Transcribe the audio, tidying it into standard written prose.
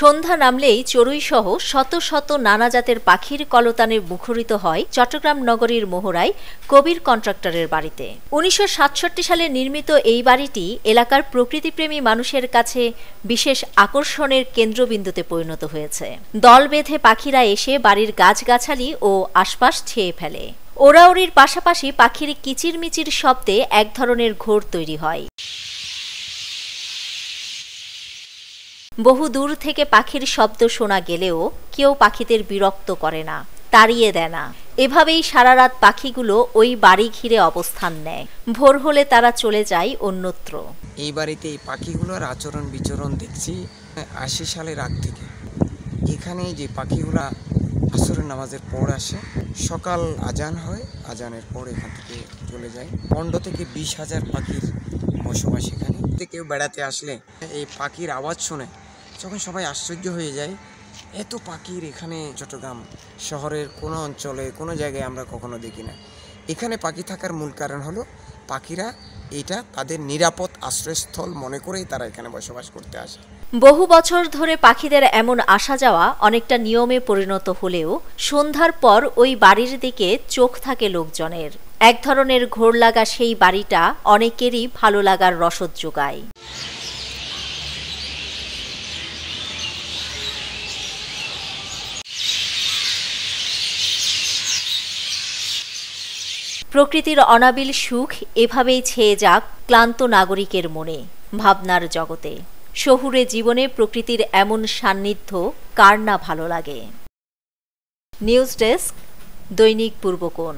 সন্ধ্যা নামলেই চড়ুইসহ শত শত নানা জাতের পাখির কলতানে মুখরিত হয় চট্টগ্রাম নগরীর মোহরায় কবির কন্ট্রাক্টরের বাড়িতে। ১৯৬৭ সালে নির্মিত এই বাড়িটি এলাকার প্রকৃতিপ্রেমী মানুষের কাছে বিশেষ আকর্ষণের কেন্দ্রবিন্দুতে পরিণত হয়েছে। দল বেঁধে পাখিরা এসে বাড়ির গাছগাছালি ও আশপাশ ছেয়ে ফেলে। ওড়াউড়ির পাশাপাশি পাখির কিচিরমিচির শব্দে এক ধরনের ঘোর তৈরি হয়। বহু দূর থেকে পাখির শব্দ শোনা গেলেও কেউ পাখিদের বিরক্ত করে না, তাড়িয়ে দেয় না। এভাবেই সারা রাত পাখিগুলো ওই বাড়ি ঘিরে অবস্থান নেয়। ভোর হলে তারা চলে যায় অন্যত্র। এই বাড়িতে এই পাখিগুলোর আচরণ বিচরণ দেখছি ৮০ সালের আগ থেকে। এখানে যে পাখিগুলা আসরের নামাজের পর আসে, সকাল আজান হয়, আজানের পর এখান থেকে চলে যায়। ১৫ থেকে ২০,০০০ পাখির বসবাস এখানে। কেউ বেড়াতে আসলে এই পাখির আওয়াজ শুনে যখন সবাই আশ্চর্য হয়ে যায়, এত পাখির এখানে চট্টগ্রাম শহরের কোনো অঞ্চলে কোনো জায়গায় আমরা কখনো দেখি না। এখানে পাখি থাকার মূল কারণ হলো পাখিরা এটা তাদের নিরাপদ আশ্রয়স্থল মনে করেই তারা এখানে বসবাস করতে আসে। বহু বছর ধরে পাখিদের এমন আসা যাওয়া অনেকটা নিয়মে পরিণত হলেও সন্ধ্যার পর ওই বাড়ির দিকে চোখ থাকে লোকজনের। এক ধরনের ঘোর লাগা সেই বাড়িটা অনেকেরই ভালো লাগার রসদ যোগায়। প্রকৃতির অনাবিল সুখ এভাবেই ছেয়ে যাক ক্লান্ত নাগরিকের মনে, ভাবনার জগতে। শহুরে জীবনে প্রকৃতির এমন সান্নিধ্য কার না ভালো লাগে। নিউজ ডেস্ক, দৈনিক পূর্বকোণ।